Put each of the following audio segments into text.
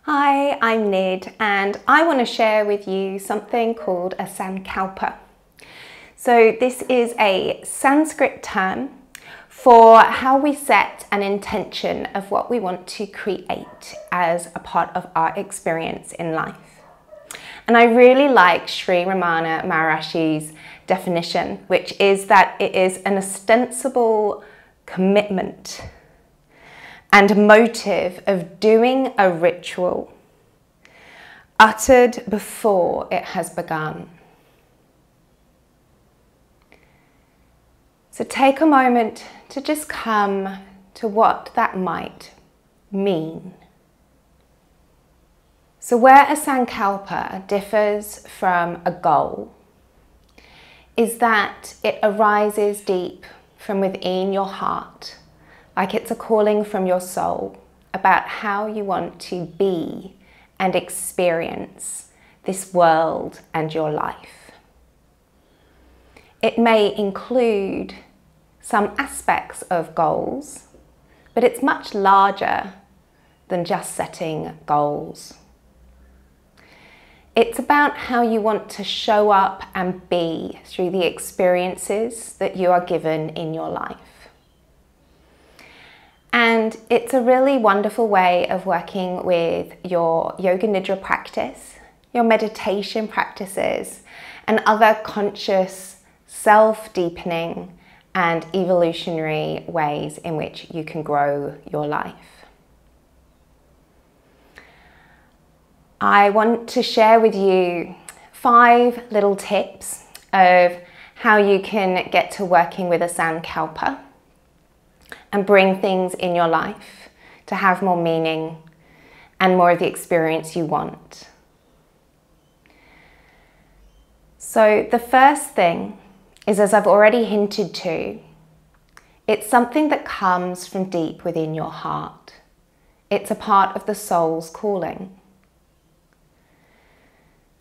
Hi, I'm Nid and I want to share with you something called a sankalpa. So this is a Sanskrit term for how we set an intention of what we want to create as a part of our experience in life. And I really like Sri Ramana Maharishi's definition, which is that it is an ostensible commitment and motive of doing a ritual uttered before it has begun. So take a moment to just come to what that might mean. So where a sankalpa differs from a goal is that it arises deep from within your heart, like it's a calling from your soul about how you want to be and experience this world and your life. It may include some aspects of goals, but it's much larger than just setting goals. It's about how you want to show up and be through the experiences that you are given in your life. And it's a really wonderful way of working with your yoga nidra practice, your meditation practices, and other conscious self-deepening and evolutionary ways in which you can grow your life. I want to share with you 5 little tips of how you can get to working with a sankalpa and bring things in your life to have more meaning and more of the experience you want. So the first thing is, as I've already hinted to, it's something that comes from deep within your heart. It's a part of the soul's calling.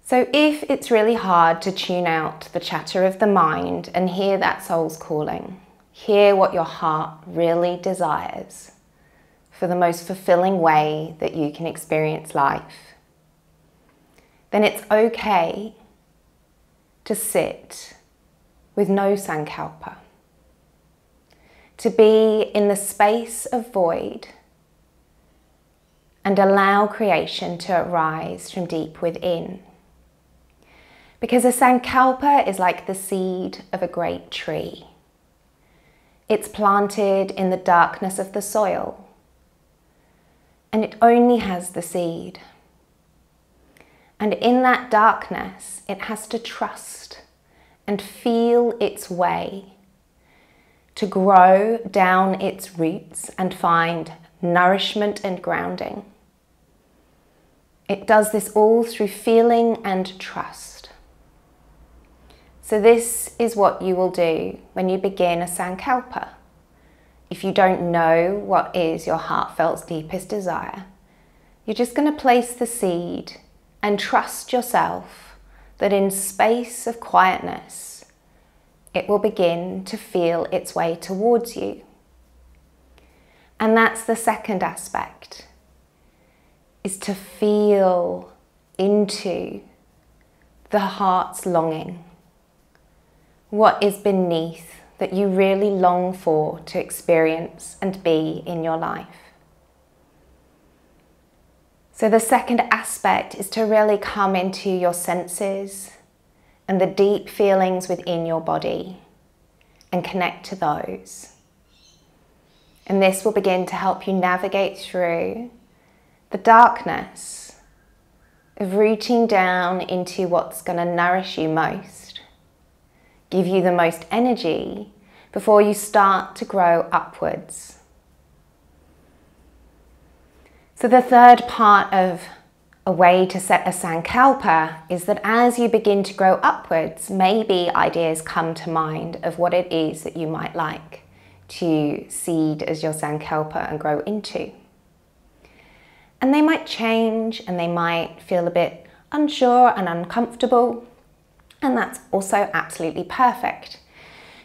So if it's really hard to tune out the chatter of the mind and hear that soul's calling, hear what your heart really desires for the most fulfilling way that you can experience life, then it's okay to sit with no sankalpa, to be in the space of void and allow creation to arise from deep within. Because a sankalpa is like the seed of a great tree. It's planted in the darkness of the soil, and it only has the seed. And in that darkness, it has to trust and feel its way to grow down its roots and find nourishment and grounding. It does this all through feeling and trust. So this is what you will do when you begin a sankalpa. If you don't know what is your heartfelt's deepest desire, you're just going to place the seed and trust yourself that in space of quietness, it will begin to feel its way towards you. And that's the second aspect, is to feel into the heart's longing. What is beneath that you really long for to experience and be in your life. So the second aspect is to really come into your senses and the deep feelings within your body and connect to those. And this will begin to help you navigate through the darkness of rooting down into what's going to nourish you most, give you the most energy before you start to grow upwards. So the third part of a way to set a sankalpa is that as you begin to grow upwards, maybe ideas come to mind of what it is that you might like to seed as your sankalpa and grow into. And they might change and they might feel a bit unsure and uncomfortable. And that's also absolutely perfect,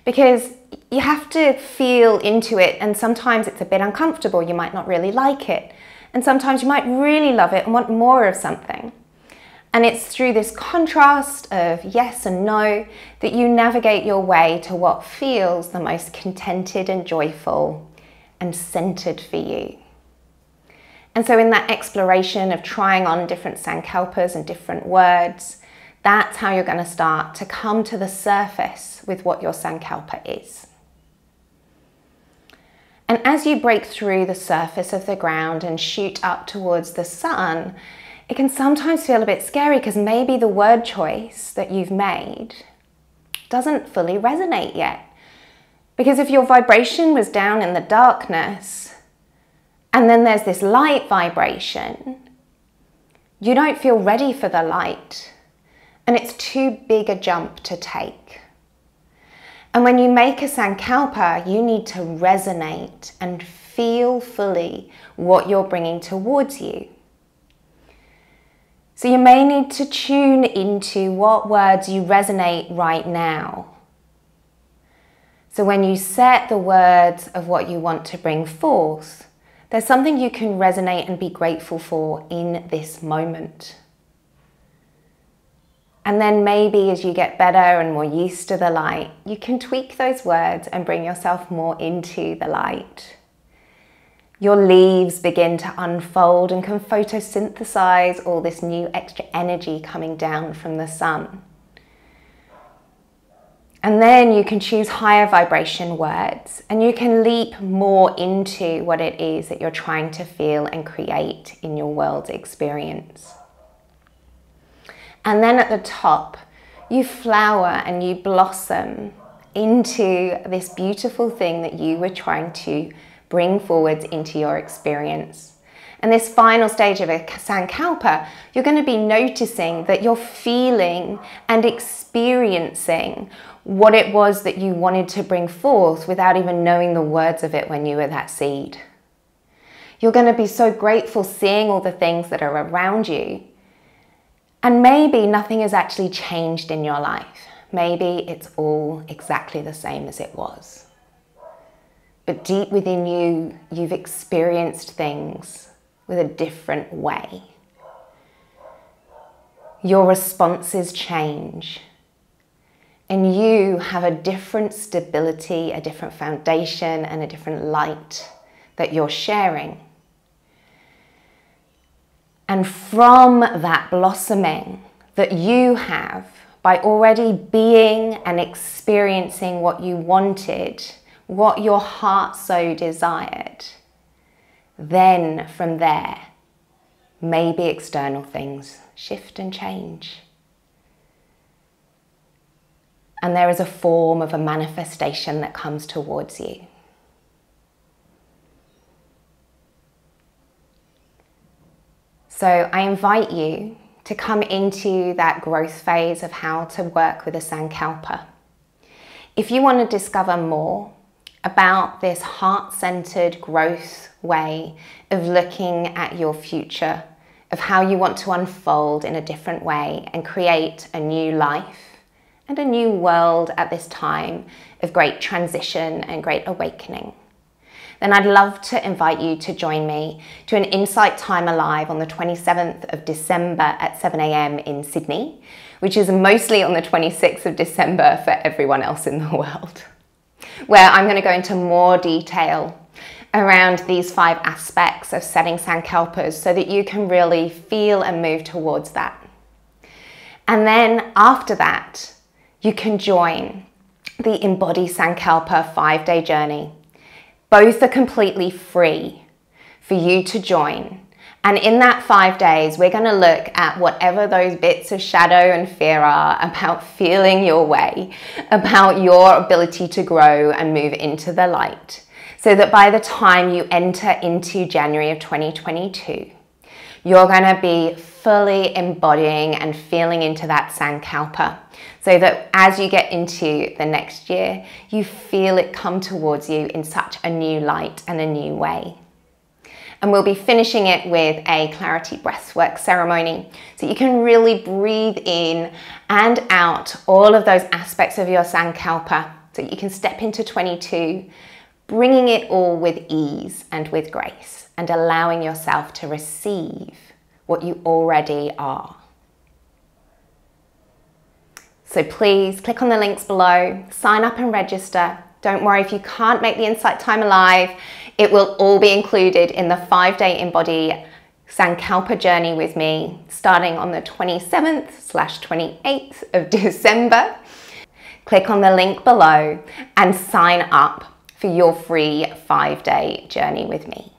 because you have to feel into it, and sometimes it's a bit uncomfortable. You might not really like it. And sometimes you might really love it and want more of something. And it's through this contrast of yes and no that you navigate your way to what feels the most contented and joyful and centered for you. And so in that exploration of trying on different sankalpas and different words, that's how you're going to start to come to the surface with what your sankalpa is. And as you break through the surface of the ground and shoot up towards the sun, it can sometimes feel a bit scary because maybe the word choice that you've made doesn't fully resonate yet. Because if your vibration was down in the darkness and then there's this light vibration, you don't feel ready for the light and it's too big a jump to take. And when you make a sankalpa, you need to resonate and feel fully what you're bringing towards you. So you may need to tune into what words you resonate right now. So when you set the words of what you want to bring forth, there's something you can resonate and be grateful for in this moment. And then maybe as you get better and more used to the light, you can tweak those words and bring yourself more into the light. Your leaves begin to unfold and can photosynthesize all this new extra energy coming down from the sun. And then you can choose higher vibration words and you can leap more into what it is that you're trying to feel and create in your world experience. And then at the top, you flower and you blossom into this beautiful thing that you were trying to bring forwards into your experience. And this final stage of a sankalpa, you're going to be noticing that you're feeling and experiencing what it was that you wanted to bring forth without even knowing the words of it when you were that seed. You're going to be so grateful seeing all the things that are around you. And maybe nothing has actually changed in your life. Maybe it's all exactly the same as it was. But deep within you, you've experienced things with a different way. Your responses change. And you have a different stability, a different foundation, and a different light that you're sharing. And from that blossoming that you have, by already being and experiencing what you wanted, what your heart so desired, then from there, maybe external things shift and change. And there is a form of a manifestation that comes towards you. So I invite you to come into that growth phase of how to work with a sankalpa. If you want to discover more about this heart-centered growth way of looking at your future, of how you want to unfold in a different way and create a new life and a new world at this time of great transition and great awakening, then I'd love to invite you to join me to an Insight Time Alive on the 27th of December at 7 AM in Sydney, which is mostly on the 26th of December for everyone else in the world, where I'm going to go into more detail around these 5 aspects of setting sankalpas so that you can really feel and move towards that. And then after that, you can join the Embody Sankalpa 5-day journey. Both are completely free for you to join. And in that 5 days, we're going to look at whatever those bits of shadow and fear are about feeling your way, about your ability to grow and move into the light, so that by the time you enter into January of 2022, you're going to be fully embodying and feeling into that sankalpa, so that as you get into the next year, you feel it come towards you in such a new light and a new way. And we'll be finishing it with a clarity breathwork ceremony, so you can really breathe in and out all of those aspects of your sankalpa, so you can step into 22 bringing it all with ease and with grace, and allowing yourself to receive what you already are. So please click on the links below, sign up and register. Don't worry if you can't make the Insight Timer live, it will all be included in the 5-day Embody Sankalpa journey with me, starting on the 27th/28th of December. Click on the link below and sign up for your free 5-day journey with me.